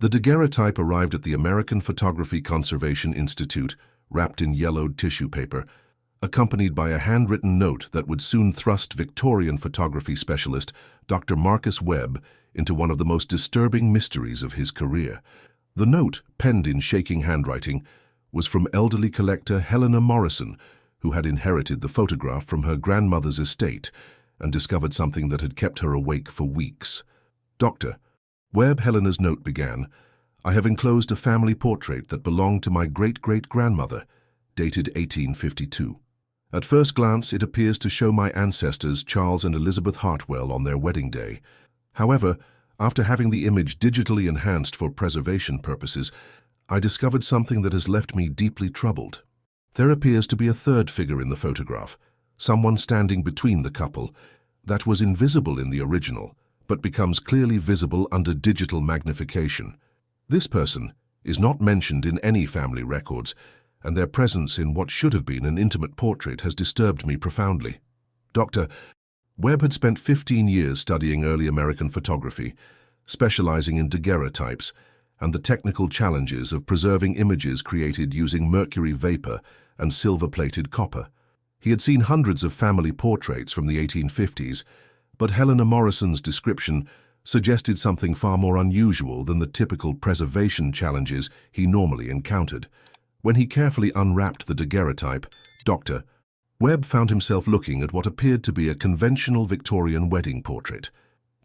The daguerreotype arrived at the American Photography Conservation Institute, wrapped in yellowed tissue paper, accompanied by a handwritten note that would soon thrust Victorian photography specialist Dr. Marcus Webb into one of the most disturbing mysteries of his career. The note, penned in shaking handwriting, was from elderly collector Helena Morrison, who had inherited the photograph from her grandmother's estate and discovered something that had kept her awake for weeks. Dr. Webb, Helena's note began, "I have enclosed a family portrait that belonged to my great-great-grandmother, dated 1852. At first glance, it appears to show my ancestors Charles and Elizabeth Hartwell on their wedding day. However, after having the image digitally enhanced for preservation purposes, I discovered something that has left me deeply troubled. There appears to be a third figure in the photograph, someone standing between the couple, that was invisible in the original, but becomes clearly visible under digital magnification. This person is not mentioned in any family records, and their presence in what should have been an intimate portrait has disturbed me profoundly." Dr. Webb had spent 15 years studying early American photography, specializing in daguerreotypes and the technical challenges of preserving images created using mercury vapor and silver-plated copper. He had seen hundreds of family portraits from the 1850s, but Helena Morrison's description suggested something far more unusual than the typical preservation challenges he normally encountered. When he carefully unwrapped the daguerreotype, Dr. Webb found himself looking at what appeared to be a conventional Victorian wedding portrait.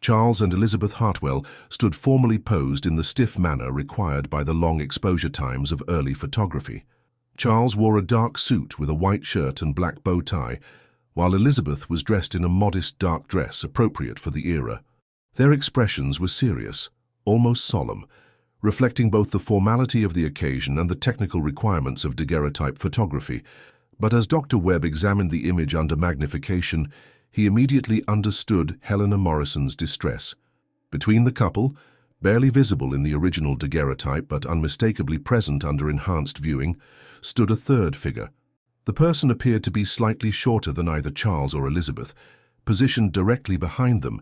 Charles and Elizabeth Hartwell stood formally posed in the stiff manner required by the long exposure times of early photography. Charles wore a dark suit with a white shirt and black bow tie, while Elizabeth was dressed in a modest dark dress appropriate for the era. Their expressions were serious, almost solemn, reflecting both the formality of the occasion and the technical requirements of daguerreotype photography. But as Dr. Webb examined the image under magnification, he immediately understood Helena Morrison's distress. Between the couple, barely visible in the original daguerreotype but unmistakably present under enhanced viewing, stood a third figure. The person appeared to be slightly shorter than either Charles or Elizabeth, positioned directly behind them,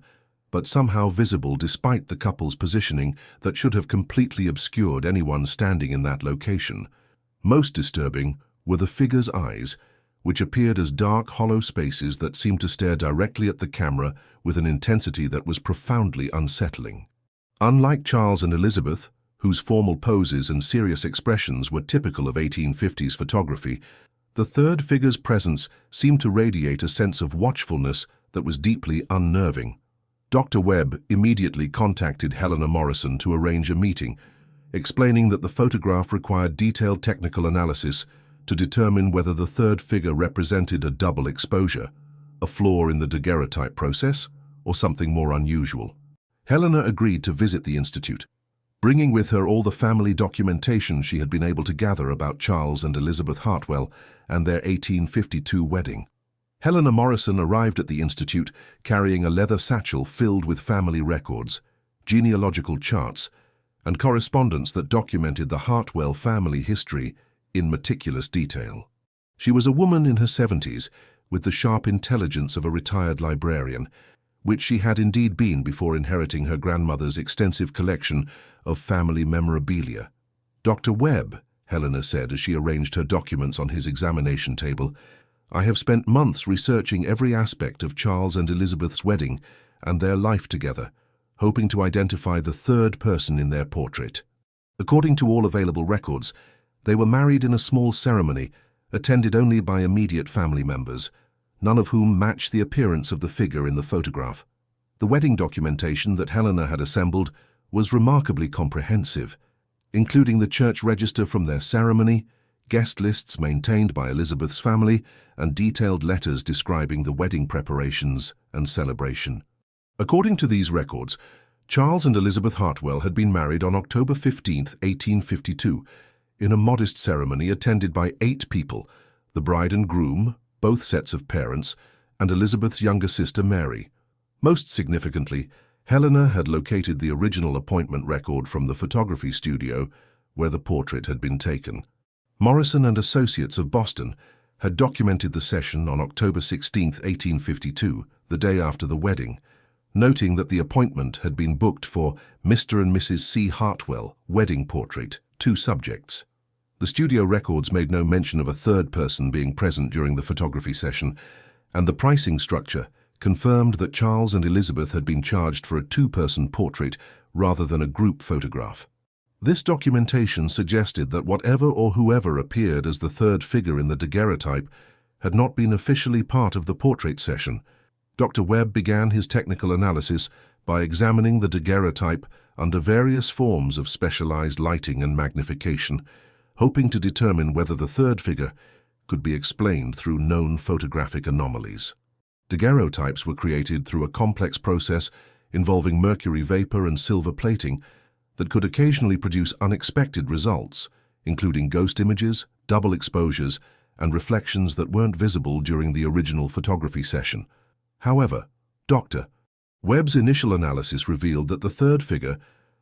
but somehow visible despite the couple's positioning that should have completely obscured anyone standing in that location. Most disturbing were the figure's eyes, which appeared as dark, hollow spaces that seemed to stare directly at the camera with an intensity that was profoundly unsettling. Unlike Charles and Elizabeth, whose formal poses and serious expressions were typical of 1850s photography, the third figure's presence seemed to radiate a sense of watchfulness that was deeply unnerving. Dr. Webb immediately contacted Helena Morrison to arrange a meeting, explaining that the photograph required detailed technical analysis to determine whether the third figure represented a double exposure, a flaw in the daguerreotype process, or something more unusual. Helena agreed to visit the institute, bringing with her all the family documentation she had been able to gather about Charles and Elizabeth Hartwell and their 1852 wedding. Helena Morrison arrived at the institute carrying a leather satchel filled with family records, genealogical charts, and correspondence that documented the Hartwell family history in meticulous detail. She was a woman in her 70s, with the sharp intelligence of a retired librarian, which she had indeed been before inheriting her grandmother's extensive collection of family memorabilia. "Dr. Webb," Helena said as she arranged her documents on his examination table, "I have spent months researching every aspect of Charles and Elizabeth's wedding and their life together, hoping to identify the third person in their portrait. According to all available records, they were married in a small ceremony attended only by immediate family members, none of whom matched the appearance of the figure in the photograph. The wedding documentation that Helena had assembled was remarkably comprehensive, including the church register from their ceremony, guest lists maintained by Elizabeth's family, and detailed letters describing the wedding preparations and celebration. According to these records, Charles and Elizabeth Hartwell had been married on October 15, 1852, in a modest ceremony attended by 8 people, the bride and groom, both sets of parents, and Elizabeth's younger sister Mary. Most significantly, Helena had located the original appointment record from the photography studio where the portrait had been taken. Morrison and Associates of Boston had documented the session on October 16, 1852, the day after the wedding, noting that the appointment had been booked for Mr. and Mrs. C. Hartwell, wedding portrait, 2 subjects. The studio records made no mention of a third person being present during the photography session, and the pricing structure confirmed that Charles and Elizabeth had been charged for a 2-person portrait rather than a group photograph. This documentation suggested that whatever or whoever appeared as the third figure in the daguerreotype had not been officially part of the portrait session. Dr. Webb began his technical analysis by examining the daguerreotype under various forms of specialized lighting and magnification, hoping to determine whether the third figure could be explained through known photographic anomalies. Daguerreotypes were created through a complex process involving mercury vapor and silver plating that could occasionally produce unexpected results, including ghost images, double exposures, and reflections that weren't visible during the original photography session. However, Dr. Webb's initial analysis revealed that the third figure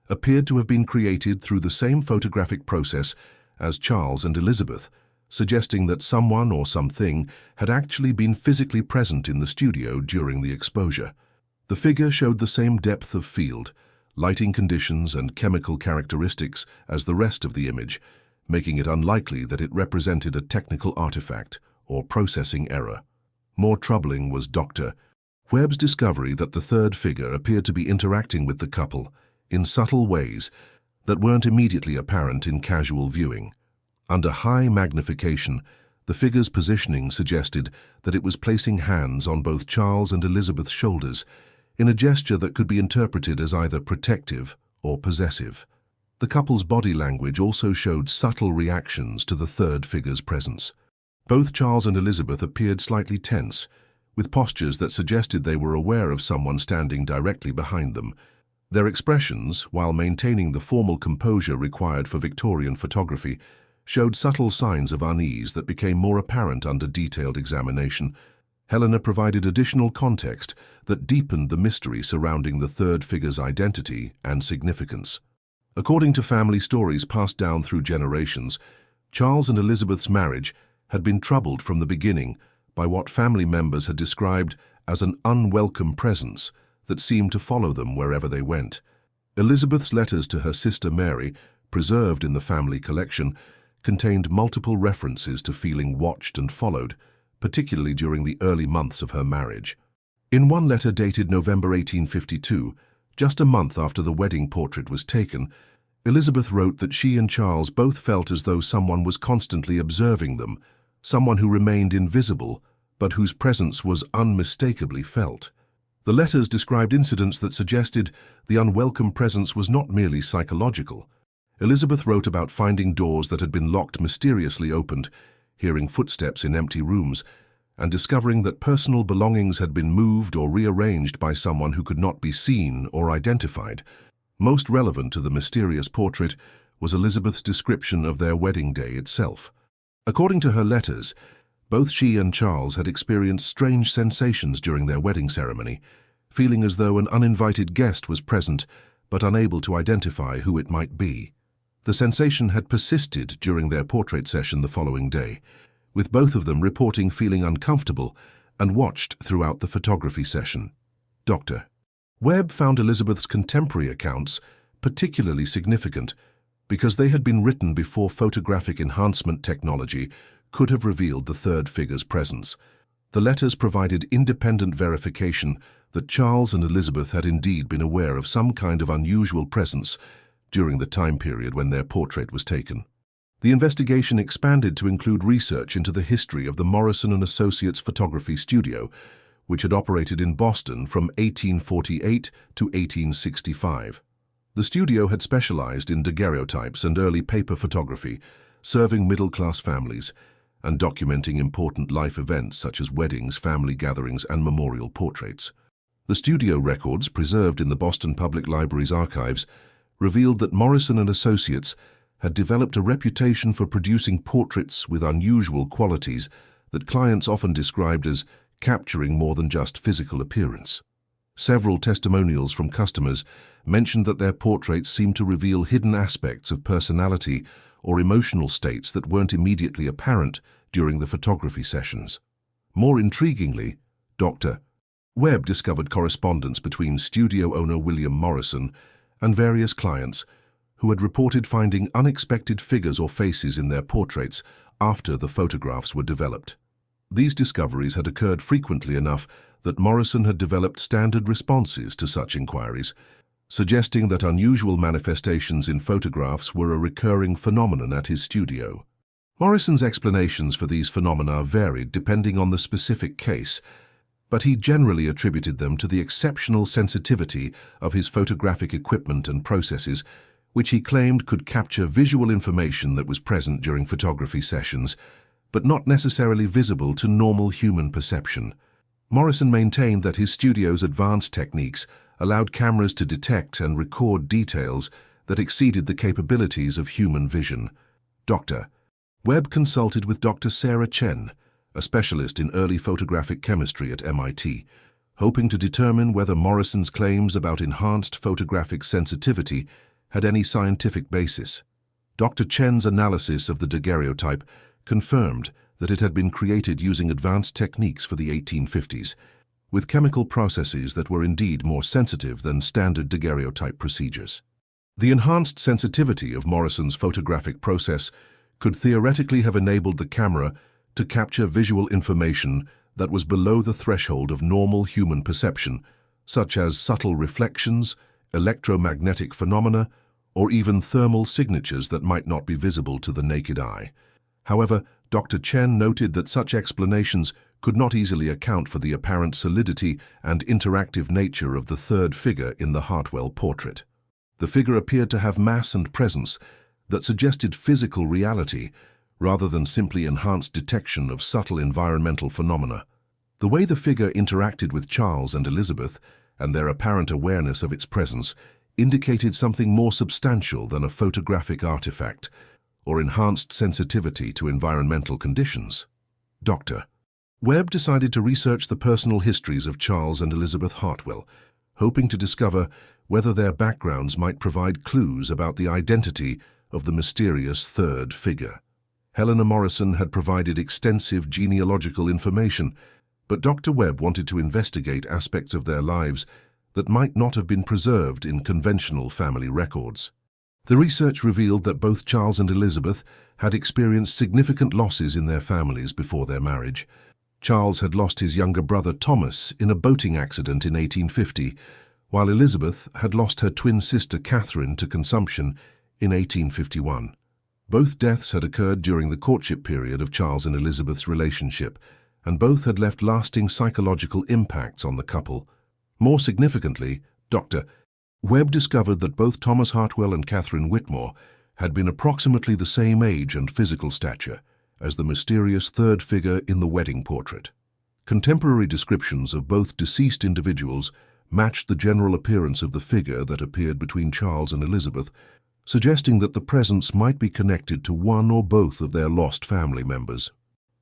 appeared to have been created through the same photographic process as Charles and Elizabeth, suggesting that someone or something had actually been physically present in the studio during the exposure. The figure showed the same depth of field, lighting conditions, and chemical characteristics as the rest of the image, making it unlikely that it represented a technical artifact or processing error. More troubling was Dr. Webb's discovery that the third figure appeared to be interacting with the couple in subtle ways that weren't immediately apparent in casual viewing. Under high magnification, the figure's positioning suggested that it was placing hands on both Charles and Elizabeth's shoulders in a gesture that could be interpreted as either protective or possessive. The couple's body language also showed subtle reactions to the third figure's presence. Both Charles and Elizabeth appeared slightly tense, with postures that suggested they were aware of someone standing directly behind them. Their expressions, while maintaining the formal composure required for Victorian photography, showed subtle signs of unease that became more apparent under detailed examination. Helena provided additional context that deepened the mystery surrounding the third figure's identity and significance. According to family stories passed down through generations, Charles and Elizabeth's marriage had been troubled from the beginning by what family members had described as an unwelcome presence that seemed to follow them wherever they went. Elizabeth's letters to her sister Mary, preserved in the family collection, contained multiple references to feeling watched and followed, particularly during the early months of her marriage. In one letter dated November 1852, just a month after the wedding portrait was taken, Elizabeth wrote that she and Charles both felt as though someone was constantly observing them, someone who remained invisible, but whose presence was unmistakably felt. The letters described incidents that suggested the unwelcome presence was not merely psychological. Elizabeth wrote about finding doors that had been locked mysteriously opened, hearing footsteps in empty rooms, and discovering that personal belongings had been moved or rearranged by someone who could not be seen or identified. Most relevant to the mysterious portrait was Elizabeth's description of their wedding day itself. According to her letters, both she and Charles had experienced strange sensations during their wedding ceremony, feeling as though an uninvited guest was present but unable to identify who it might be. The sensation had persisted during their portrait session the following day, with both of them reporting feeling uncomfortable and watched throughout the photography session. Dr. Webb found Elizabeth's contemporary accounts particularly significant because they had been written before photographic enhancement technology could have revealed the third figure's presence. The letters provided independent verification that Charles and Elizabeth had indeed been aware of some kind of unusual presence during the time period when their portrait was taken. The investigation expanded to include research into the history of the Morrison and Associates photography studio, which had operated in Boston from 1848 to 1865. The studio had specialized in daguerreotypes and early paper photography, serving middle-class families and documenting important life events such as weddings, family gatherings, and memorial portraits. The studio records, preserved in the Boston Public Library's archives, revealed that Morrison and Associates had developed a reputation for producing portraits with unusual qualities that clients often described as capturing more than just physical appearance. Several testimonials from customers mentioned that their portraits seemed to reveal hidden aspects of personality or emotional states that weren't immediately apparent during the photography sessions. More intriguingly, Dr. Webb discovered correspondence between studio owner William Morrison and various clients who had reported finding unexpected figures or faces in their portraits after the photographs were developed. These discoveries had occurred frequently enough that Morrison had developed standard responses to such inquiries, suggesting that unusual manifestations in photographs were a recurring phenomenon at his studio. Morrison's explanations for these phenomena varied depending on the specific case, but he generally attributed them to the exceptional sensitivity of his photographic equipment and processes, which he claimed could capture visual information that was present during photography sessions, but not necessarily visible to normal human perception. Morrison maintained that his studio's advanced techniques allowed cameras to detect and record details that exceeded the capabilities of human vision. Webb consulted with Dr. Sarah Chen, a specialist in early photographic chemistry at MIT, hoping to determine whether Morrison's claims about enhanced photographic sensitivity had any scientific basis. Dr. Chen's analysis of the daguerreotype confirmed that it had been created using advanced techniques for the 1850s, with chemical processes that were indeed more sensitive than standard daguerreotype procedures. The enhanced sensitivity of Morrison's photographic process could theoretically have enabled the camera to capture visual information that was below the threshold of normal human perception, such as subtle reflections, electromagnetic phenomena, or even thermal signatures that might not be visible to the naked eye. However, Dr. Chen noted that such explanations could not easily account for the apparent solidity and interactive nature of the third figure in the Hartwell portrait. The figure appeared to have mass and presence that suggested physical reality rather than simply enhanced detection of subtle environmental phenomena. The way the figure interacted with Charles and Elizabeth, and their apparent awareness of its presence, indicated something more substantial than a photographic artifact or enhanced sensitivity to environmental conditions. Webb decided to research the personal histories of Charles and Elizabeth Hartwell, hoping to discover whether their backgrounds might provide clues about the identity of the mysterious third figure. Helena Morrison had provided extensive genealogical information, but Dr. Webb wanted to investigate aspects of their lives that might not have been preserved in conventional family records. The research revealed that both Charles and Elizabeth had experienced significant losses in their families before their marriage. Charles had lost his younger brother Thomas in a boating accident in 1850, while Elizabeth had lost her twin sister Catherine to consumption in 1851. Both deaths had occurred during the courtship period of Charles and Elizabeth's relationship, and both had left lasting psychological impacts on the couple. More significantly, Dr. Webb discovered that both Thomas Hartwell and Catherine Whitmore had been approximately the same age and physical stature as the mysterious third figure in the wedding portrait. Contemporary descriptions of both deceased individuals matched the general appearance of the figure that appeared between Charles and Elizabeth, suggesting that the presence might be connected to one or both of their lost family members.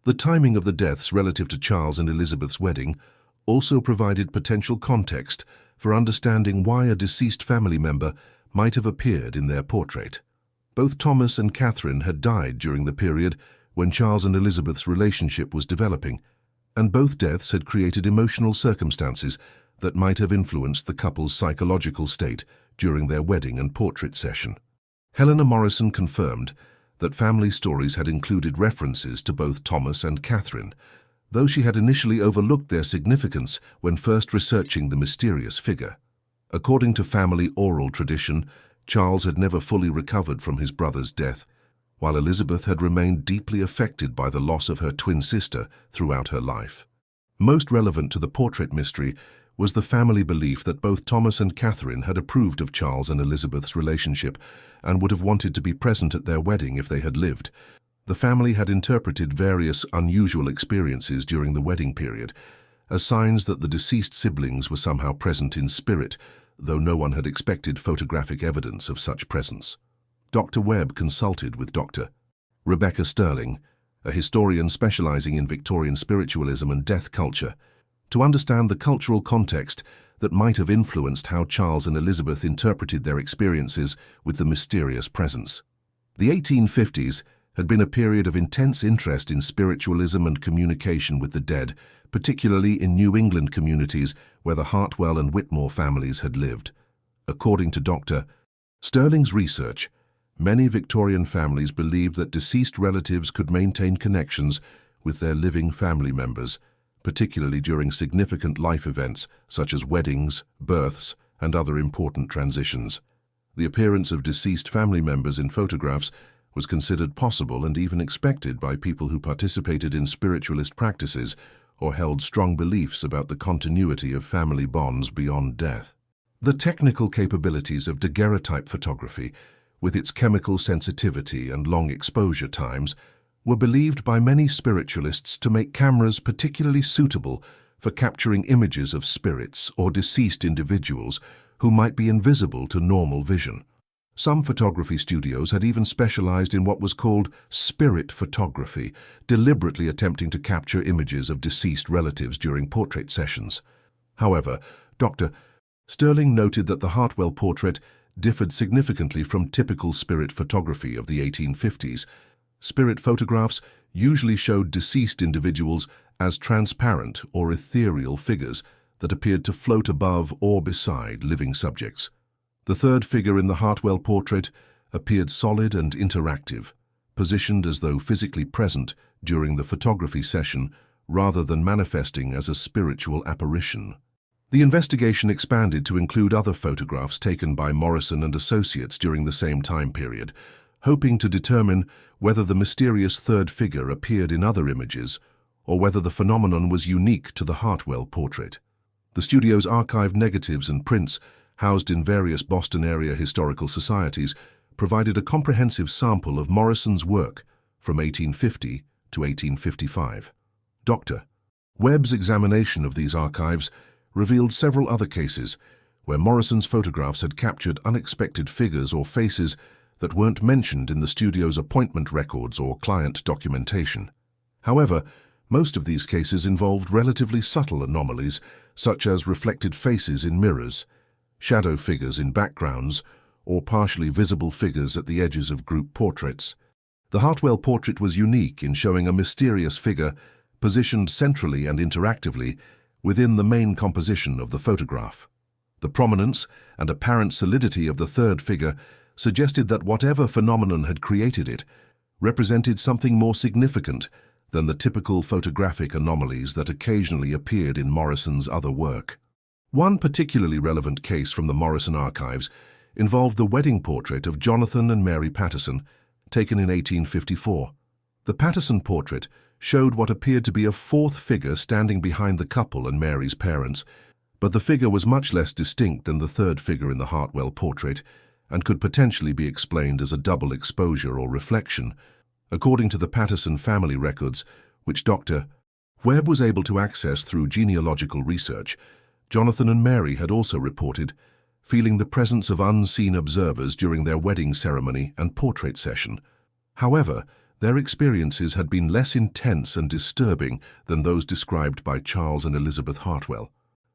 The timing of the deaths relative to Charles and Elizabeth's wedding also provided potential context for understanding why a deceased family member might have appeared in their portrait. Both Thomas and Catherine had died during the period when Charles and Elizabeth's relationship was developing, and both deaths had created emotional circumstances that might have influenced the couple's psychological state during their wedding and portrait session. Helena Morrison confirmed that family stories had included references to both Thomas and Catherine, though she had initially overlooked their significance when first researching the mysterious figure. According to family oral tradition, Charles had never fully recovered from his brother's death, while Elizabeth had remained deeply affected by the loss of her twin sister throughout her life. Most relevant to the portrait mystery was the family belief that both Thomas and Catherine had approved of Charles and Elizabeth's relationship and would have wanted to be present at their wedding if they had lived. The family had interpreted various unusual experiences during the wedding period as signs that the deceased siblings were somehow present in spirit, though no one had expected photographic evidence of such presence. Dr. Webb consulted with Dr. Rebecca Sterling, a historian specializing in Victorian spiritualism and death culture, to understand the cultural context that might have influenced how Charles and Elizabeth interpreted their experiences with the mysterious presence. The 1850s had been a period of intense interest in spiritualism and communication with the dead, particularly in New England communities where the Hartwell and Whitmore families had lived. According to Dr. Sterling's research, many Victorian families believed that deceased relatives could maintain connections with their living family members, particularly during significant life events such as weddings, births, and other important transitions. The appearance of deceased family members in photographs was considered possible and even expected by people who participated in spiritualist practices or held strong beliefs about the continuity of family bonds beyond death. The technical capabilities of daguerreotype photography, with its chemical sensitivity and long exposure times, were believed by many spiritualists to make cameras particularly suitable for capturing images of spirits or deceased individuals who might be invisible to normal vision. Some photography studios had even specialized in what was called spirit photography, deliberately attempting to capture images of deceased relatives during portrait sessions. However, Dr. Sterling noted that the Hartwell portrait differed significantly from typical spirit photography of the 1850s. Spirit photographs usually showed deceased individuals as transparent or ethereal figures that appeared to float above or beside living subjects. The third figure in the Hartwell portrait appeared solid and interactive, positioned as though physically present during the photography session rather than manifesting as a spiritual apparition. The investigation expanded to include other photographs taken by Morrison and associates during the same time period, hoping to determine whether the mysterious third figure appeared in other images or whether the phenomenon was unique to the Hartwell portrait. The studio's archived negatives and prints, housed in various Boston-area historical societies, provided a comprehensive sample of Morrison's work from 1850 to 1855. Dr. Webb's examination of these archives revealed several other cases where Morrison's photographs had captured unexpected figures or faces that weren't mentioned in the studio's appointment records or client documentation. However, most of these cases involved relatively subtle anomalies, such as reflected faces in mirrors, shadow figures in backgrounds, or partially visible figures at the edges of group portraits. The Hartwell portrait was unique in showing a mysterious figure positioned centrally and interactively within the main composition of the photograph. The prominence and apparent solidity of the third figure suggested that whatever phenomenon had created it represented something more significant than the typical photographic anomalies that occasionally appeared in Morrison's other work. One particularly relevant case from the Morrison archives involved the wedding portrait of Jonathan and Mary Patterson, taken in 1854. The Patterson portrait showed what appeared to be a fourth figure standing behind the couple and Mary's parents, but the figure was much less distinct than the third figure in the Hartwell portrait and could potentially be explained as a double exposure or reflection. According to the Patterson family records, which Dr. Webb was able to access through genealogical research, Jonathan and Mary had also reported feeling the presence of unseen observers during their wedding ceremony and portrait session. However, their experiences had been less intense and disturbing than those described by Charles and Elizabeth Hartwell.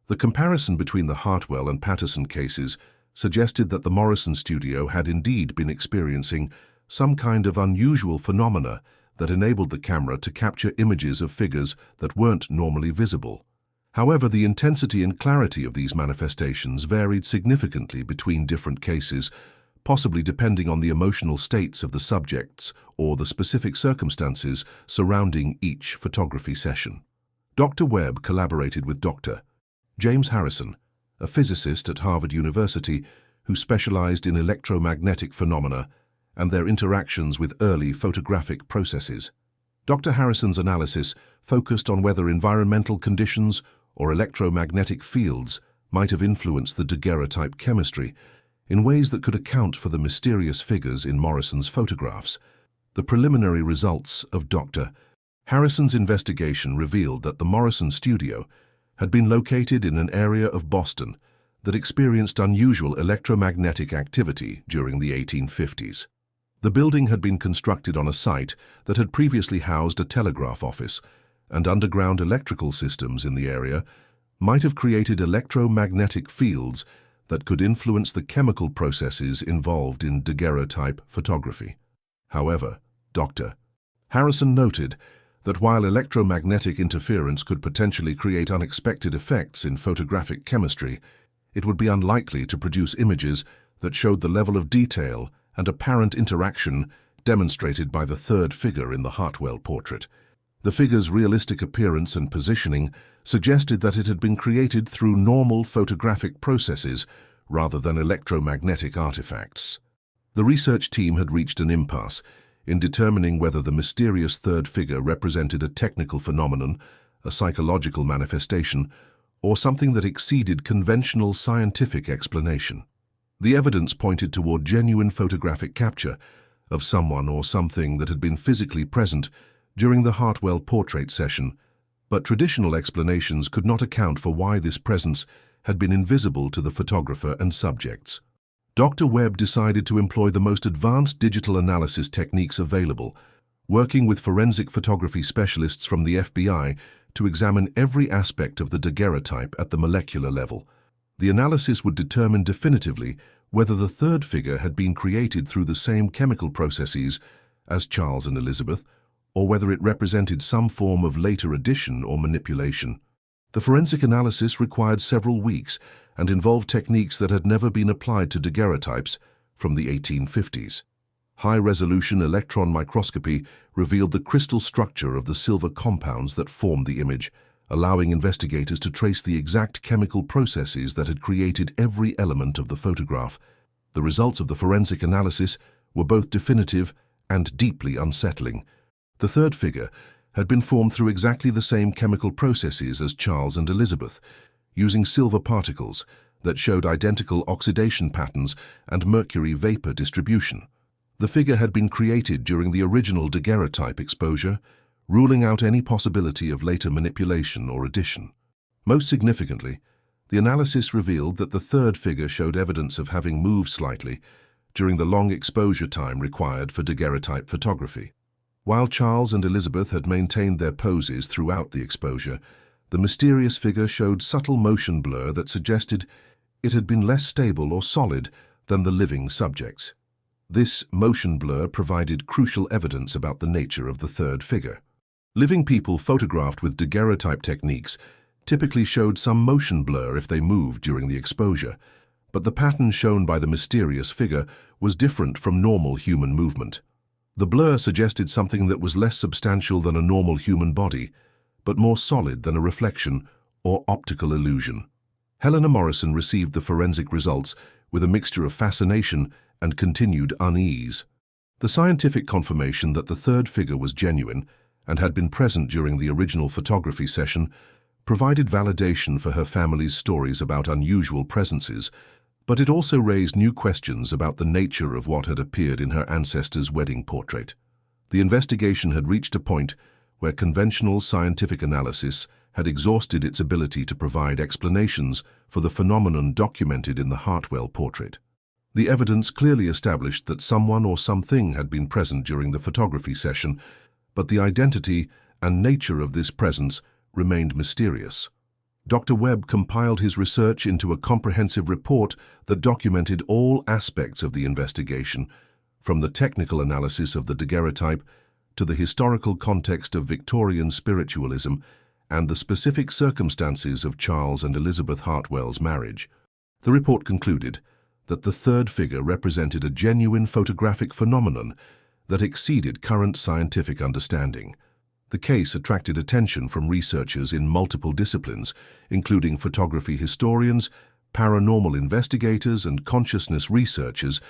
The comparison between the Hartwell and Patterson cases suggested that the Morrison studio had indeed been experiencing some kind of unusual phenomena that enabled the camera to capture images of figures that weren't normally visible. However, the intensity and clarity of these manifestations varied significantly between different cases, possibly depending on the emotional states of the subjects or the specific circumstances surrounding each photography session. Dr. Webb collaborated with Dr. James Harrison, a physicist at Harvard University who specialized in electromagnetic phenomena and their interactions with early photographic processes. Dr. Harrison's analysis focused on whether environmental conditions or electromagnetic fields might have influenced the daguerreotype chemistry in ways that could account for the mysterious figures in Morrison's photographs. The preliminary results of Dr. Harrison's investigation revealed that the Morrison studio had been located in an area of Boston that experienced unusual electromagnetic activity during the 1850s. The building had been constructed on a site that had previously housed a telegraph office, and underground electrical systems in the area might have created electromagnetic fields that could influence the chemical processes involved in daguerreotype photography. However, Dr. Harrison noted that while electromagnetic interference could potentially create unexpected effects in photographic chemistry, it would be unlikely to produce images that showed the level of detail and apparent interaction demonstrated by the third figure in the Hartwell portrait. The figure's realistic appearance and positioning suggested that it had been created through normal photographic processes rather than electromagnetic artifacts. The research team had reached an impasse in determining whether the mysterious third figure represented a technical phenomenon, a psychological manifestation, or something that exceeded conventional scientific explanation. The evidence pointed toward genuine photographic capture of someone or something that had been physically present during the Hartwell portrait session, but traditional explanations could not account for why this presence had been invisible to the photographer and subjects. Dr. Webb decided to employ the most advanced digital analysis techniques available, working with forensic photography specialists from the FBI to examine every aspect of the daguerreotype at the molecular level. The analysis would determine definitively whether the third figure had been created through the same chemical processes as Charles and Elizabeth, or whether it represented some form of later addition or manipulation. The forensic analysis required several weeks and involved techniques that had never been applied to daguerreotypes from the 1850s. High-resolution electron microscopy revealed the crystal structure of the silver compounds that formed the image, allowing investigators to trace the exact chemical processes that had created every element of the photograph. The results of the forensic analysis were both definitive and deeply unsettling. The third figure had been formed through exactly the same chemical processes as Charles and Elizabeth, using silver particles that showed identical oxidation patterns and mercury vapor distribution. The figure had been created during the original daguerreotype exposure, ruling out any possibility of later manipulation or addition. Most significantly, the analysis revealed that the third figure showed evidence of having moved slightly during the long exposure time required for daguerreotype photography. While Charles and Elizabeth had maintained their poses throughout the exposure, the mysterious figure showed subtle motion blur that suggested it had been less stable or solid than the living subjects. This motion blur provided crucial evidence about the nature of the third figure. Living people photographed with daguerreotype techniques typically showed some motion blur if they moved during the exposure, but the pattern shown by the mysterious figure was different from normal human movement. The blur suggested something that was less substantial than a normal human body, but more solid than a reflection or optical illusion. Helena Morrison received the forensic results with a mixture of fascination and continued unease. The scientific confirmation that the third figure was genuine and had been present during the original photography session provided validation for her family's stories about unusual presences, but it also raised new questions about the nature of what had appeared in her ancestor's wedding portrait. The investigation had reached a point where conventional scientific analysis had exhausted its ability to provide explanations for the phenomenon documented in the Hartwell portrait. The evidence clearly established that someone or something had been present during the photography session, but the identity and nature of this presence remained mysterious. Dr. Webb compiled his research into a comprehensive report that documented all aspects of the investigation, from the technical analysis of the daguerreotype to the historical context of Victorian spiritualism and the specific circumstances of Charles and Elizabeth Hartwell's marriage. The report concluded that the third figure represented a genuine photographic phenomenon that exceeded current scientific understanding. The case attracted attention from researchers in multiple disciplines, including photography historians, paranormal investigators, and consciousness researchers,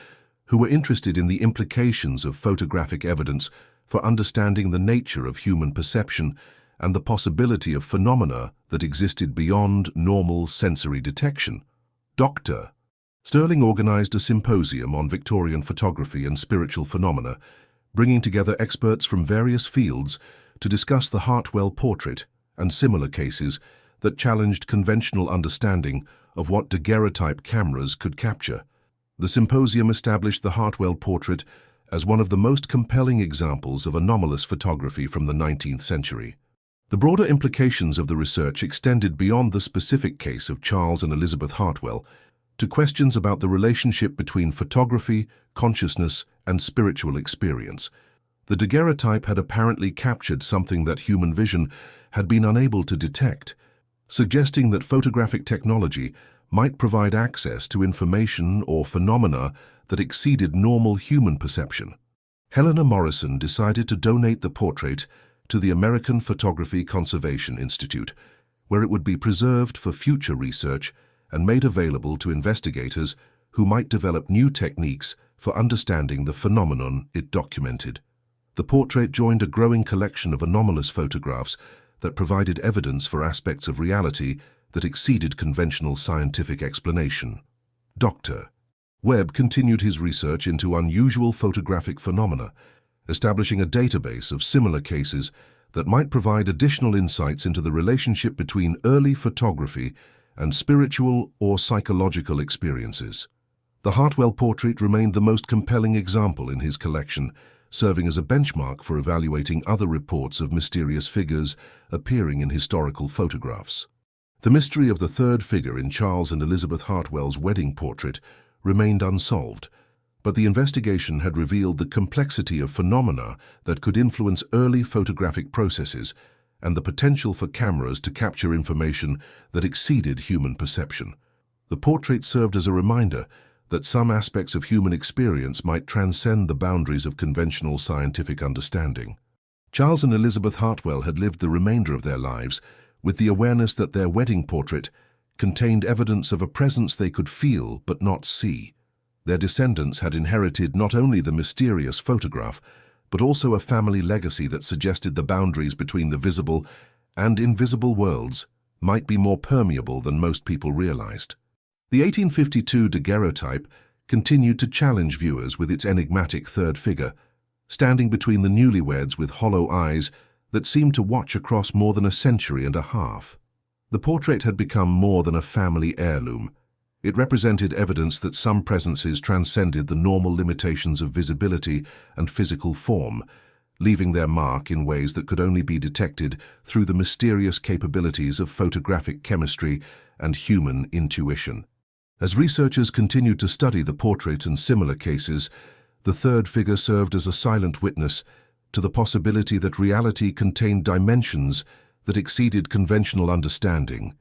who were interested in the implications of photographic evidence for understanding the nature of human perception and the possibility of phenomena that existed beyond normal sensory detection. Dr. Sterling organized a symposium on Victorian photography and spiritual phenomena, bringing together experts from various fields to discuss the Hartwell portrait and similar cases that challenged conventional understanding of what daguerreotype cameras could capture. The symposium established the Hartwell portrait as one of the most compelling examples of anomalous photography from the 19th century. The broader implications of the research extended beyond the specific case of Charles and Elizabeth Hartwell to questions about the relationship between photography, consciousness, and spiritual experience. The daguerreotype had apparently captured something that human vision had been unable to detect, suggesting that photographic technology might provide access to information or phenomena that exceeded normal human perception. Helena Morrison decided to donate the portrait to the American Photography Conservation Institute, where it would be preserved for future research and made available to investigators who might develop new techniques for understanding the phenomenon it documented. The portrait joined a growing collection of anomalous photographs that provided evidence for aspects of reality that exceeded conventional scientific explanation. Dr. Webb continued his research into unusual photographic phenomena, establishing a database of similar cases that might provide additional insights into the relationship between early photography and spiritual or psychological experiences. The Hartwell portrait remained the most compelling example in his collection, serving as a benchmark for evaluating other reports of mysterious figures appearing in historical photographs. The mystery of the third figure in Charles and Elizabeth Hartwell's wedding portrait remained unsolved, but the investigation had revealed the complexity of phenomena that could influence early photographic processes and the potential for cameras to capture information that exceeded human perception. The portrait served as a reminder that some aspects of human experience might transcend the boundaries of conventional scientific understanding. Charles and Elizabeth Hartwell had lived the remainder of their lives with the awareness that their wedding portrait contained evidence of a presence they could feel but not see. Their descendants had inherited not only the mysterious photograph, but also a family legacy that suggested the boundaries between the visible and invisible worlds might be more permeable than most people realized. The 1852 daguerreotype continued to challenge viewers with its enigmatic third figure, standing between the newlyweds with hollow eyes that seemed to watch across more than a century and a half. The portrait had become more than a family heirloom. It represented evidence that some presences transcended the normal limitations of visibility and physical form, leaving their mark in ways that could only be detected through the mysterious capabilities of photographic chemistry and human intuition. As researchers continued to study the portrait and similar cases, the third figure served as a silent witness to the possibility that reality contained dimensions that exceeded conventional understanding,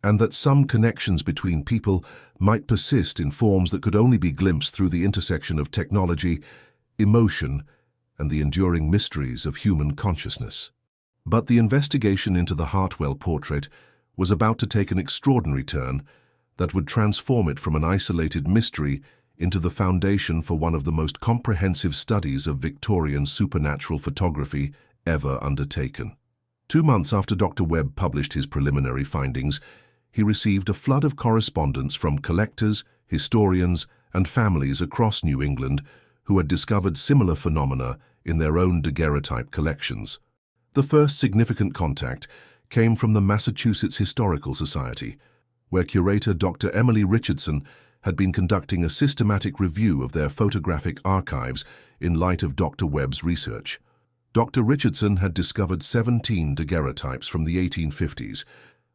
and that some connections between people might persist in forms that could only be glimpsed through the intersection of technology, emotion, and the enduring mysteries of human consciousness. But the investigation into the Hartwell portrait was about to take an extraordinary turn that would transform it from an isolated mystery into the foundation for one of the most comprehensive studies of Victorian supernatural photography ever undertaken. 2 months after Dr. Webb published his preliminary findings, he received a flood of correspondence from collectors, historians, and families across New England who had discovered similar phenomena in their own daguerreotype collections. The first significant contact came from the Massachusetts Historical Society, where curator Dr. Emily Richardson had been conducting a systematic review of their photographic archives in light of Dr. Webb's research. Dr. Richardson had discovered 17 daguerreotypes from the 1850s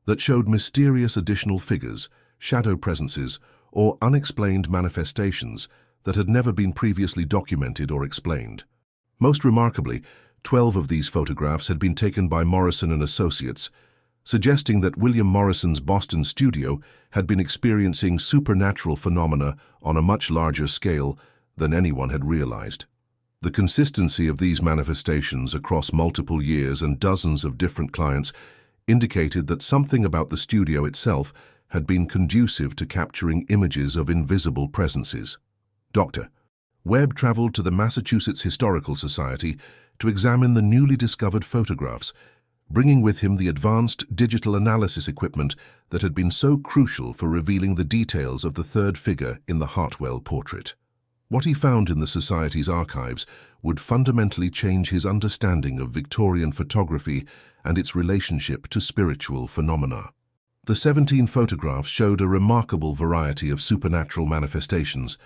that showed mysterious additional figures, shadow presences, or unexplained manifestations that had never been previously documented or explained. Most remarkably, 12 of these photographs had been taken by Morrison and Associates, suggesting that William Morrison's Boston studio had been experiencing supernatural phenomena on a much larger scale than anyone had realized. The consistency of these manifestations across multiple years and dozens of different clients indicated that something about the studio itself had been conducive to capturing images of invisible presences. Dr. Webb traveled to the Massachusetts Historical Society to examine the newly discovered photographs, bringing with him the advanced digital analysis equipment that had been so crucial for revealing the details of the third figure in the Hartwell portrait. What he found in the Society's archives would fundamentally change his understanding of Victorian photography and its relationship to spiritual phenomena. The 17 photographs showed a remarkable variety of supernatural manifestations,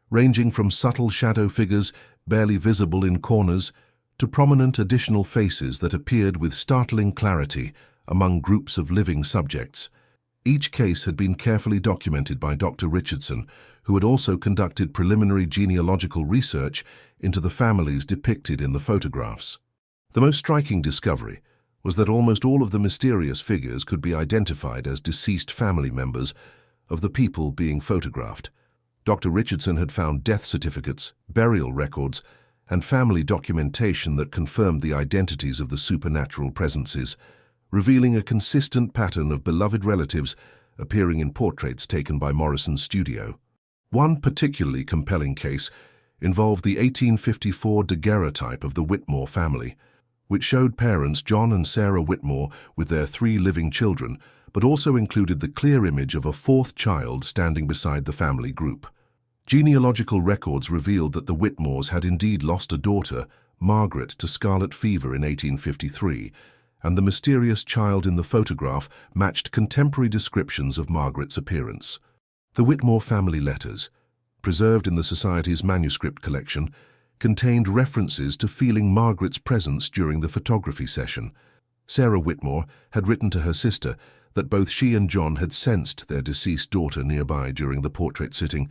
ranging from subtle shadow figures barely visible in corners to prominent additional faces that appeared with startling clarity among groups of living subjects. Each case had been carefully documented by Dr. Richardson, who had also conducted preliminary genealogical research into the families depicted in the photographs. The most striking discovery was that almost all of the mysterious figures could be identified as deceased family members of the people being photographed. Dr. Richardson had found death certificates, burial records, and family documentation that confirmed the identities of the supernatural presences, revealing a consistent pattern of beloved relatives appearing in portraits taken by Morrison's studio. One particularly compelling case involved the 1854 daguerreotype of the Whitmore family, which showed parents John and Sarah Whitmore with their 3 living children, but also included the clear image of a 4th child standing beside the family group. Genealogical records revealed that the Whitmores had indeed lost a daughter, Margaret, to scarlet fever in 1853, and the mysterious child in the photograph matched contemporary descriptions of Margaret's appearance. The Whitmore family letters, preserved in the Society's manuscript collection, contained references to feeling Margaret's presence during the photography session. Sarah Whitmore had written to her sister that both she and John had sensed their deceased daughter nearby during the portrait sitting,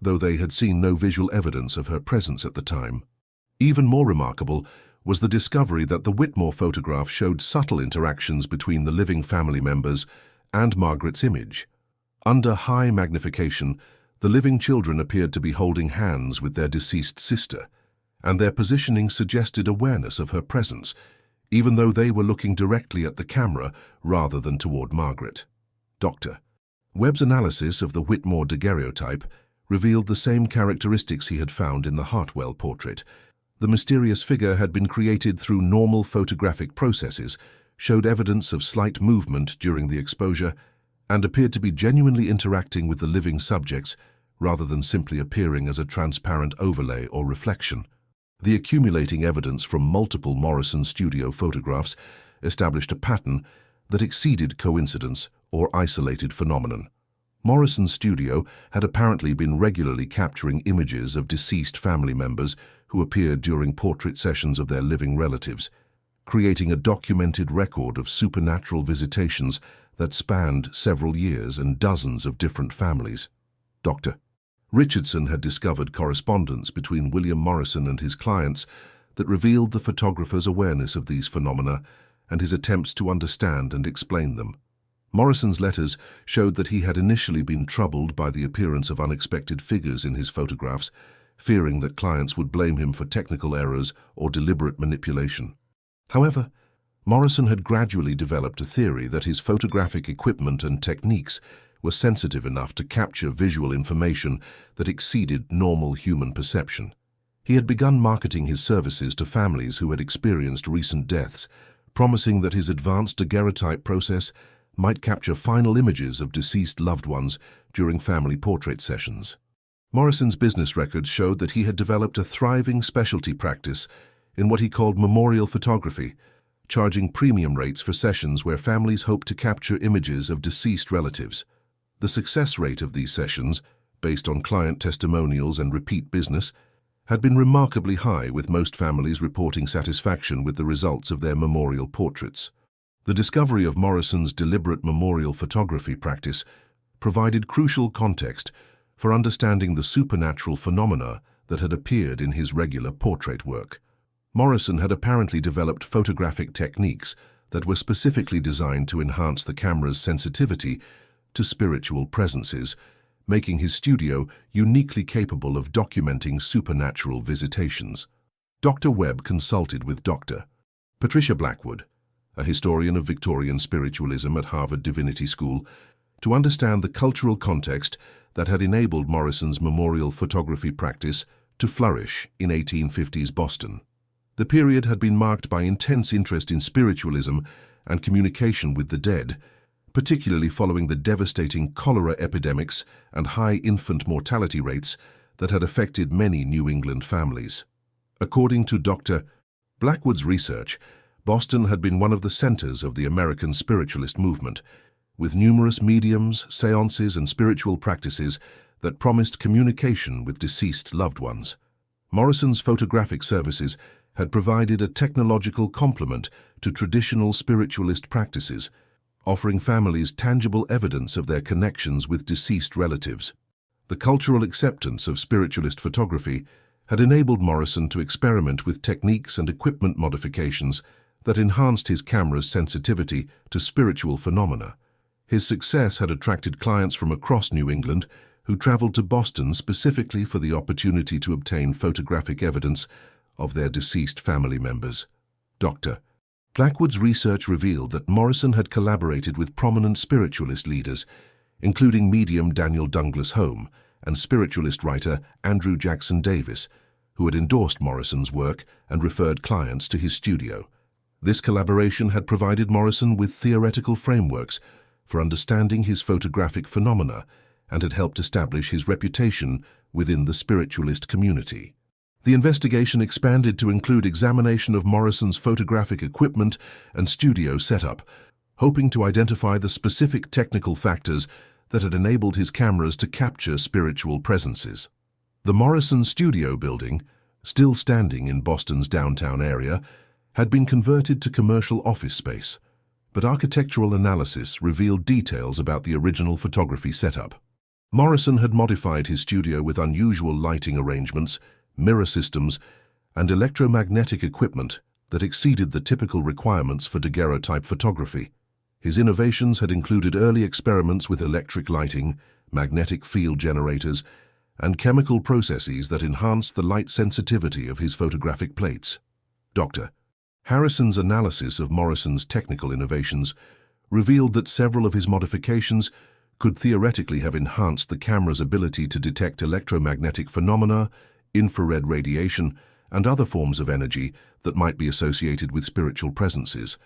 though they had seen no visual evidence of her presence at the time. Even more remarkable was the discovery that the Whitmore photograph showed subtle interactions between the living family members and Margaret's image. Under high magnification, the living children appeared to be holding hands with their deceased sister, and their positioning suggested awareness of her presence, even though they were looking directly at the camera rather than toward Margaret. Dr. Webb's analysis of the Whitmore daguerreotype revealed the same characteristics he had found in the Hartwell portrait. The mysterious figure had been created through normal photographic processes, showed evidence of slight movement during the exposure, and appeared to be genuinely interacting with the living subjects rather than simply appearing as a transparent overlay or reflection. The accumulating evidence from multiple Morrison studio photographs established a pattern that exceeded coincidence or isolated phenomenon. Morrison's studio had apparently been regularly capturing images of deceased family members who appeared during portrait sessions of their living relatives, creating a documented record of supernatural visitations that spanned several years and dozens of different families. Dr. Richardson had discovered correspondence between William Morrison and his clients that revealed the photographer's awareness of these phenomena and his attempts to understand and explain them. Morrison's letters showed that he had initially been troubled by the appearance of unexpected figures in his photographs, fearing that clients would blame him for technical errors or deliberate manipulation. However, Morrison had gradually developed a theory that his photographic equipment and techniques were sensitive enough to capture visual information that exceeded normal human perception. He had begun marketing his services to families who had experienced recent deaths, promising that his advanced daguerreotype process might capture final images of deceased loved ones during family portrait sessions. Morrison's business records showed that he had developed a thriving specialty practice in what he called memorial photography, charging premium rates for sessions where families hoped to capture images of deceased relatives. The success rate of these sessions, based on client testimonials and repeat business, had been remarkably high, with most families reporting satisfaction with the results of their memorial portraits. The discovery of Morrison's deliberate memorial photography practice provided crucial context for understanding the supernatural phenomena that had appeared in his regular portrait work. Morrison had apparently developed photographic techniques that were specifically designed to enhance the camera's sensitivity to spiritual presences, making his studio uniquely capable of documenting supernatural visitations. Dr. Webb consulted with Dr. Patricia Blackwood, a historian of Victorian spiritualism at Harvard Divinity School, to understand the cultural context that had enabled Morrison's memorial photography practice to flourish in 1850s Boston. The period had been marked by intense interest in spiritualism and communication with the dead, particularly following the devastating cholera epidemics and high infant mortality rates that had affected many New England families. According to Dr. Blackwood's research, Boston had been one of the centers of the American spiritualist movement, with numerous mediums, seances, and spiritual practices that promised communication with deceased loved ones. Morrison's photographic services had provided a technological complement to traditional spiritualist practices, offering families tangible evidence of their connections with deceased relatives. The cultural acceptance of spiritualist photography had enabled Morrison to experiment with techniques and equipment modifications that enhanced his camera's sensitivity to spiritual phenomena. His success had attracted clients from across New England who traveled to Boston specifically for the opportunity to obtain photographic evidence of their deceased family members. Dr. Blackwood's research revealed that Morrison had collaborated with prominent spiritualist leaders, including medium Daniel Douglas Home and spiritualist writer Andrew Jackson Davis, who had endorsed Morrison's work and referred clients to his studio. This collaboration had provided Morrison with theoretical frameworks for understanding his photographic phenomena and had helped establish his reputation within the spiritualist community. The investigation expanded to include examination of Morrison's photographic equipment and studio setup, hoping to identify the specific technical factors that had enabled his cameras to capture spiritual presences. The Morrison Studio building, still standing in Boston's downtown area, had been converted to commercial office space, but architectural analysis revealed details about the original photography setup. Morrison had modified his studio with unusual lighting arrangements, mirror systems, and electromagnetic equipment that exceeded the typical requirements for daguerreotype photography. His innovations had included early experiments with electric lighting, magnetic field generators, and chemical processes that enhanced the light sensitivity of his photographic plates. Dr. Harrison's analysis of Morrison's technical innovations revealed that several of his modifications could theoretically have enhanced the camera's ability to detect electromagnetic phenomena, infrared radiation, and other forms of energy that might be associated with spiritual presences.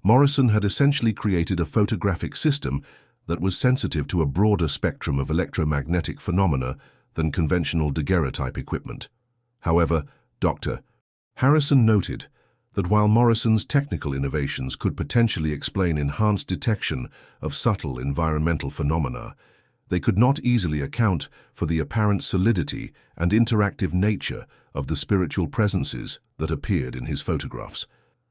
Morrison had essentially created a photographic system that was sensitive to a broader spectrum of electromagnetic phenomena than conventional daguerreotype equipment. However, Dr. Harrison noted that while Morrison's technical innovations could potentially explain enhanced detection of subtle environmental phenomena, they could not easily account for the apparent solidity and interactive nature of the spiritual presences that appeared in his photographs.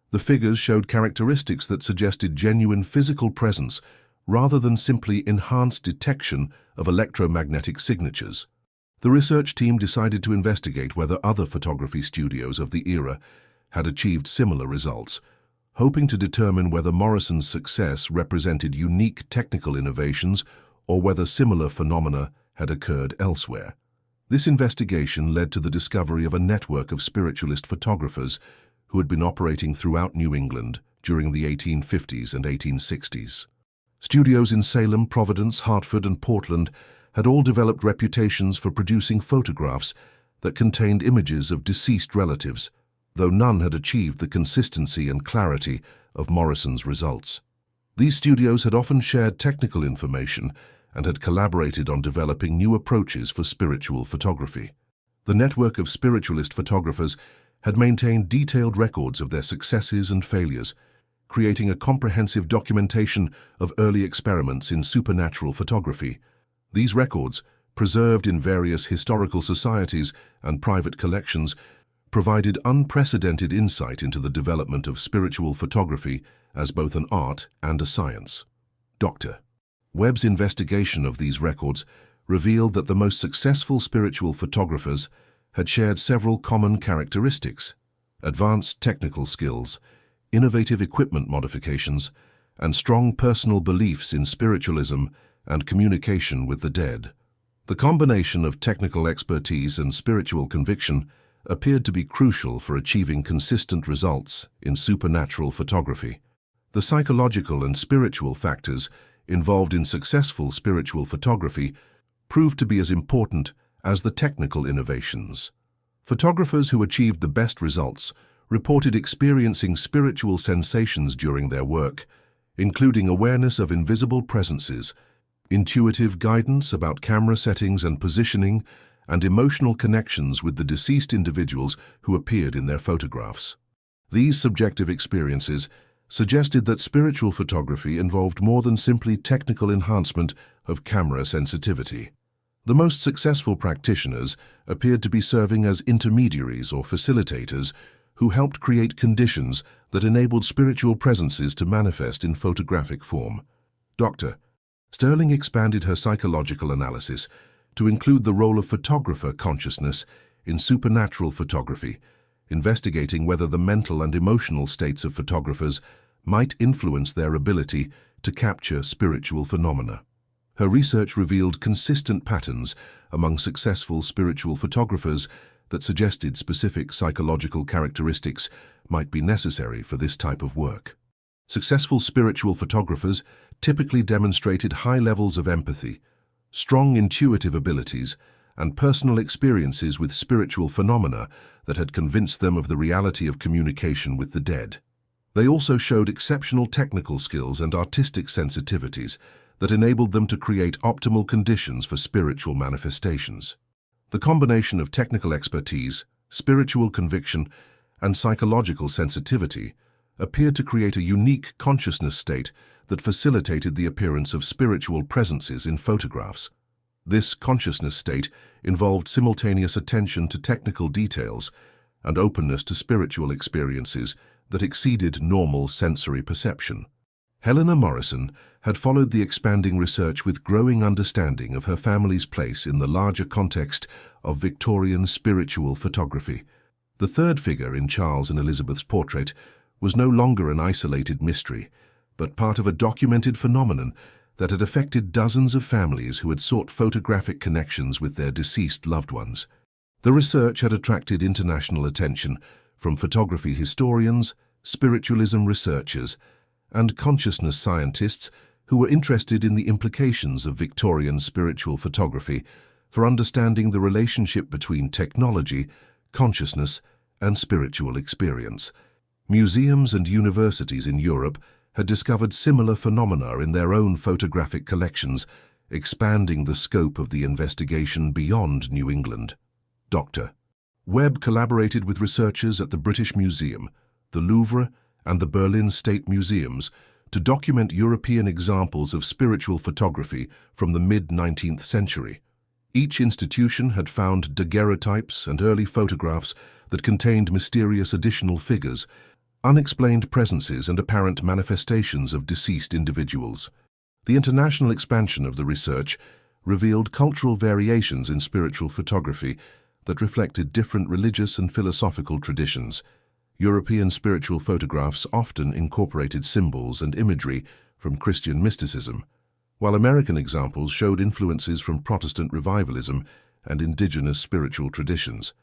The figures showed characteristics that suggested genuine physical presence rather than simply enhanced detection of electromagnetic signatures. The research team decided to investigate whether other photography studios of the era had achieved similar results, hoping to determine whether Morrison's success represented unique technical innovations or whether similar phenomena had occurred elsewhere. This investigation led to the discovery of a network of spiritualist photographers who had been operating throughout New England during the 1850s and 1860s. Studios in Salem, Providence, Hartford, and Portland had all developed reputations for producing photographs that contained images of deceased relatives, though none had achieved the consistency and clarity of Morrison's results. These studios had often shared technical information and had collaborated on developing new approaches for spiritual photography. The network of spiritualist photographers had maintained detailed records of their successes and failures, creating a comprehensive documentation of early experiments in supernatural photography. These records, preserved in various historical societies and private collections, provided unprecedented insight into the development of spiritual photography as both an art and a science. Dr. Webb's investigation of these records revealed that the most successful spiritual photographers had shared several common characteristics: advanced technical skills, innovative equipment modifications, and strong personal beliefs in spiritualism and communication with the dead. The combination of technical expertise and spiritual conviction appeared to be crucial for achieving consistent results in supernatural photography. The psychological and spiritual factors involved in successful spiritual photography proved to be as important as the technical innovations. Photographers who achieved the best results reported experiencing spiritual sensations during their work, including awareness of invisible presences, intuitive guidance about camera settings and positioning, and emotional connections with the deceased individuals who appeared in their photographs. These subjective experiences suggested that spiritual photography involved more than simply technical enhancement of camera sensitivity. The most successful practitioners appeared to be serving as intermediaries or facilitators who helped create conditions that enabled spiritual presences to manifest in photographic form. Dr. Sterling expanded her psychological analysis to include the role of photographer consciousness in supernatural photography, investigating whether the mental and emotional states of photographers might influence their ability to capture spiritual phenomena. Her research revealed consistent patterns among successful spiritual photographers that suggested specific psychological characteristics might be necessary for this type of work. Successful spiritual photographers typically demonstrated high levels of empathy, strong intuitive abilities, and personal experiences with spiritual phenomena that had convinced them of the reality of communication with the dead. They also showed exceptional technical skills and artistic sensitivities that enabled them to create optimal conditions for spiritual manifestations. The combination of technical expertise, spiritual conviction, and psychological sensitivity appeared to create a unique consciousness state that facilitated the appearance of spiritual presences in photographs. This consciousness state involved simultaneous attention to technical details and openness to spiritual experiences that exceeded normal sensory perception. Helena Morrison had followed the expanding research with growing understanding of her family's place in the larger context of Victorian spiritual photography. The third figure in Charles and Elizabeth's portrait was no longer an isolated mystery, but part of a documented phenomenon that had affected dozens of families who had sought photographic connections with their deceased loved ones. The research had attracted international attention from photography historians, spiritualism researchers, and consciousness scientists who were interested in the implications of Victorian spiritual photography for understanding the relationship between technology, consciousness, and spiritual experience. Museums and universities in Europe had discovered similar phenomena in their own photographic collections, expanding the scope of the investigation beyond New England. Dr. Webb collaborated with researchers at the British Museum, the Louvre, and the Berlin State Museums to document European examples of spiritual photography from the mid-19th century. Each institution had found daguerreotypes and early photographs that contained mysterious additional figures, unexplained presences and apparent manifestations of deceased individuals. The international expansion of the research revealed cultural variations in spiritual photography that reflected different religious and philosophical traditions. European spiritual photographs often incorporated symbols and imagery from Christian mysticism, while American examples showed influences from Protestant revivalism and indigenous spiritual traditions.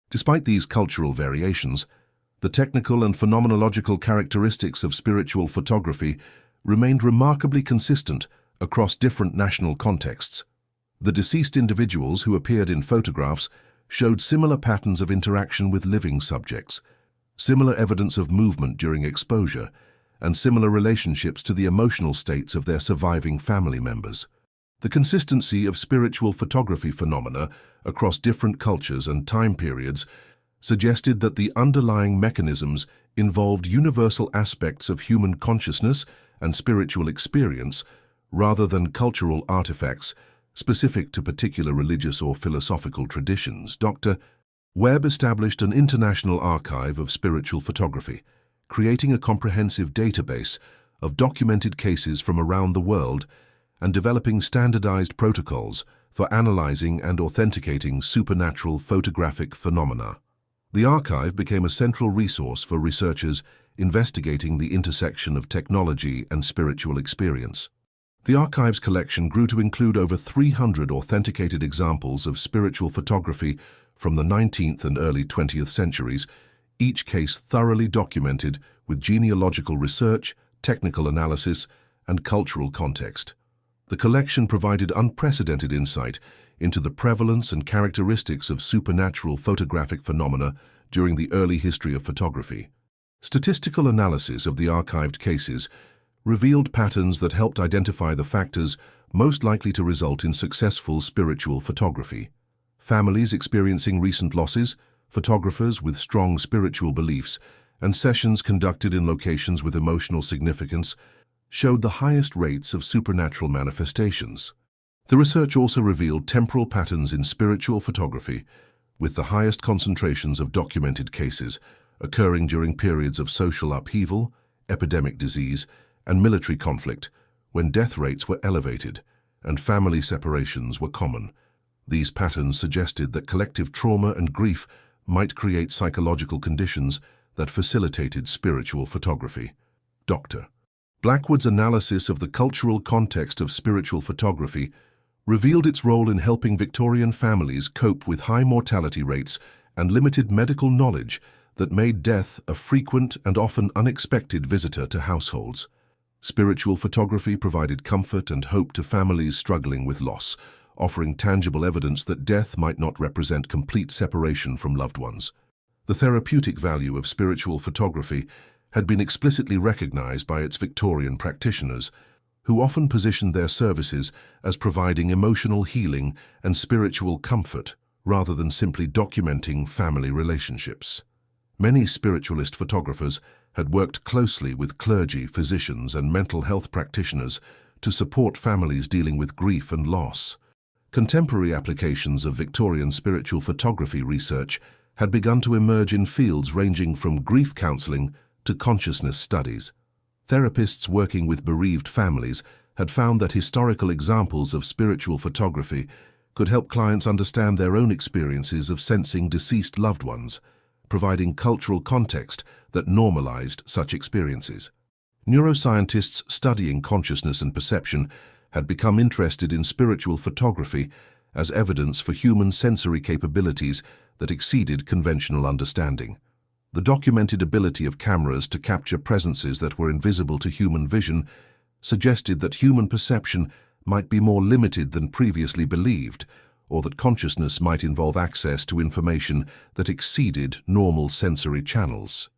Despite these cultural variations, the technical and phenomenological characteristics of spiritual photography remained remarkably consistent across different national contexts. The deceased individuals who appeared in photographs showed similar patterns of interaction with living subjects, similar evidence of movement during exposure, and similar relationships to the emotional states of their surviving family members. The consistency of spiritual photography phenomena across different cultures and time periods suggested that the underlying mechanisms involved universal aspects of human consciousness and spiritual experience rather than cultural artifacts specific to particular religious or philosophical traditions. Dr. Webb established an international archive of spiritual photography, creating a comprehensive database of documented cases from around the world and developing standardized protocols for analyzing and authenticating supernatural photographic phenomena. The archive became a central resource for researchers investigating the intersection of technology and spiritual experience. The archive's collection grew to include over 300 authenticated examples of spiritual photography from the 19th and early 20th centuries, each case thoroughly documented with genealogical research, technical analysis, and cultural context. The collection provided unprecedented insight into the prevalence and characteristics of supernatural photographic phenomena during the early history of photography. Statistical analysis of the archived cases revealed patterns that helped identify the factors most likely to result in successful spiritual photography. Families experiencing recent losses, photographers with strong spiritual beliefs, and sessions conducted in locations with emotional significance showed the highest rates of supernatural manifestations. The research also revealed temporal patterns in spiritual photography, with the highest concentrations of documented cases occurring during periods of social upheaval, epidemic disease, and military conflict, when death rates were elevated and family separations were common. These patterns suggested that collective trauma and grief might create psychological conditions that facilitated spiritual photography. Dr. Blackwood's analysis of the cultural context of spiritual photography revealed its role in helping Victorian families cope with high mortality rates and limited medical knowledge that made death a frequent and often unexpected visitor to households. Spiritual photography provided comfort and hope to families struggling with loss, offering tangible evidence that death might not represent complete separation from loved ones. The therapeutic value of spiritual photography had been explicitly recognized by its Victorian practitioners, who often positioned their services as providing emotional healing and spiritual comfort rather than simply documenting family relationships. Many spiritualist photographers had worked closely with clergy, physicians, and mental health practitioners to support families dealing with grief and loss. Contemporary applications of Victorian spiritual photography research had begun to emerge in fields ranging from grief counseling to consciousness studies. Therapists working with bereaved families had found that historical examples of spiritual photography could help clients understand their own experiences of sensing deceased loved ones, providing cultural context that normalized such experiences. Neuroscientists studying consciousness and perception had become interested in spiritual photography as evidence for human sensory capabilities that exceeded conventional understanding. The documented ability of cameras to capture presences that were invisible to human vision suggested that human perception might be more limited than previously believed, or that consciousness might involve access to information that exceeded normal sensory channels.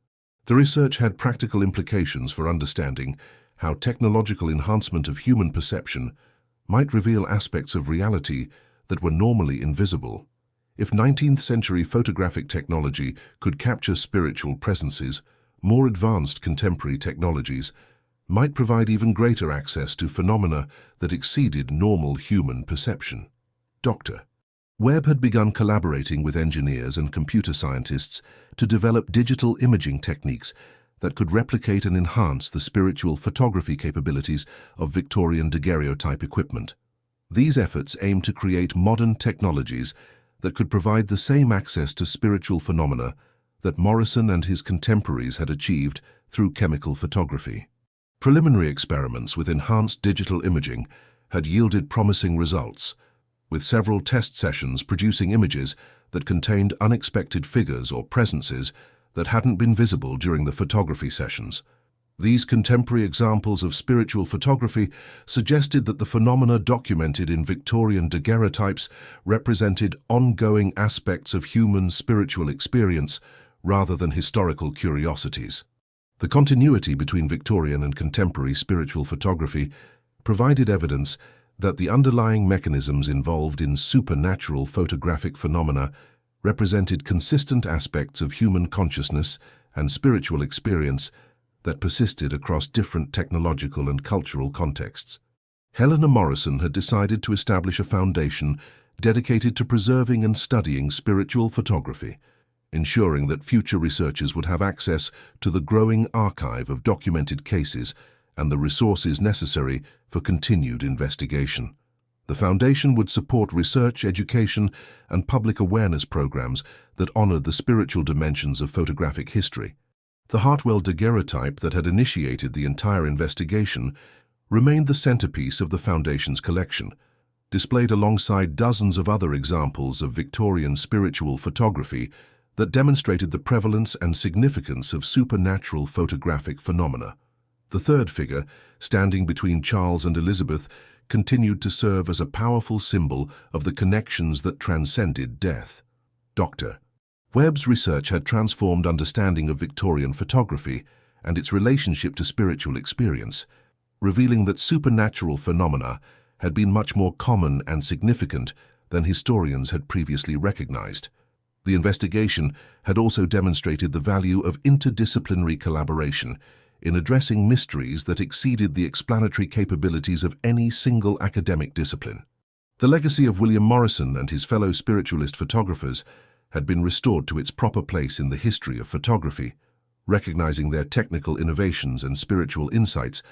The research had practical implications for understanding how technological enhancement of human perception might reveal aspects of reality that were normally invisible. If 19th-century photographic technology could capture spiritual presences, more advanced contemporary technologies might provide even greater access to phenomena that exceeded normal human perception. Dr. Webb had begun collaborating with engineers and computer scientists to develop digital imaging techniques that could replicate and enhance the spiritual photography capabilities of Victorian daguerreotype equipment. These efforts aimed to create modern technologies that could provide the same access to spiritual phenomena that Morrison and his contemporaries had achieved through chemical photography. Preliminary experiments with enhanced digital imaging had yielded promising results, with several test sessions producing images that contained unexpected figures or presences that hadn't been visible during the photography sessions. These contemporary examples of spiritual photography suggested that the phenomena documented in Victorian daguerreotypes represented ongoing aspects of human spiritual experience rather than historical curiosities. The continuity between Victorian and contemporary spiritual photography provided evidence that the underlying mechanisms involved in supernatural photographic phenomena represented consistent aspects of human consciousness and spiritual experience that persisted across different technological and cultural contexts. Helena Morrison had decided to establish a foundation dedicated to preserving and studying spiritual photography, ensuring that future researchers would have access to the growing archive of documented cases and the resources necessary for continued investigation. The foundation would support research, education, and public awareness programs that honored the spiritual dimensions of photographic history. The Hartwell daguerreotype that had initiated the entire investigation remained the centerpiece of the Foundation's collection, displayed alongside dozens of other examples of Victorian spiritual photography that demonstrated the prevalence and significance of supernatural photographic phenomena. The third figure, standing between Charles and Elizabeth, continued to serve as a powerful symbol of the connections that transcended death. Dr. Webb's research had transformed understanding of Victorian photography and its relationship to spiritual experience, revealing that supernatural phenomena had been much more common and significant than historians had previously recognized. The investigation had also demonstrated the value of interdisciplinary collaboration in addressing mysteries that exceeded the explanatory capabilities of any single academic discipline. The legacy of William Morrison and his fellow spiritualist photographers had been restored to its proper place in the history of photography, recognizing their technical innovations and spiritual insights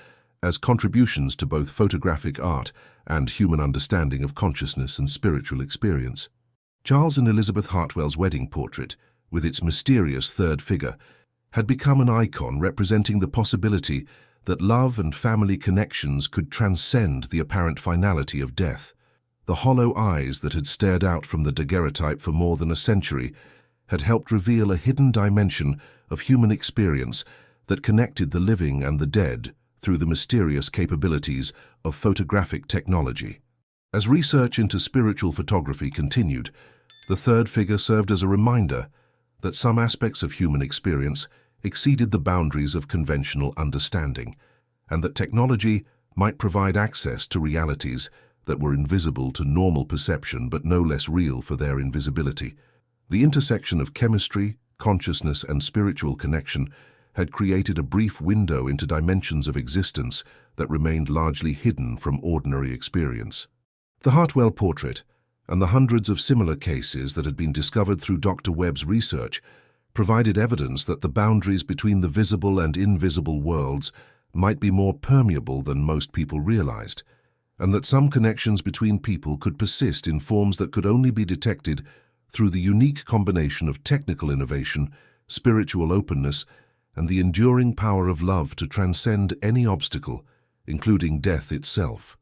as contributions to both photographic art and human understanding of consciousness and spiritual experience. Charles and Elizabeth Hartwell's wedding portrait, with its mysterious third figure, had become an icon representing the possibility that love and family connections could transcend the apparent finality of death. The hollow eyes that had stared out from the daguerreotype for more than a century had helped reveal a hidden dimension of human experience that connected the living and the dead through the mysterious capabilities of photographic technology. As research into spiritual photography continued, the third figure served as a reminder that some aspects of human experience exceeded the boundaries of conventional understanding, and that technology might provide access to realities that were invisible to normal perception but no less real for their invisibility. The intersection of chemistry, consciousness, and spiritual connection had created a brief window into dimensions of existence that remained largely hidden from ordinary experience. The Hartwell portrait, and the hundreds of similar cases that had been discovered through Dr. Webb's research, provided evidence that the boundaries between the visible and invisible worlds might be more permeable than most people realized, and that some connections between people could persist in forms that could only be detected through the unique combination of technical innovation, spiritual openness, and the enduring power of love to transcend any obstacle, including death itself.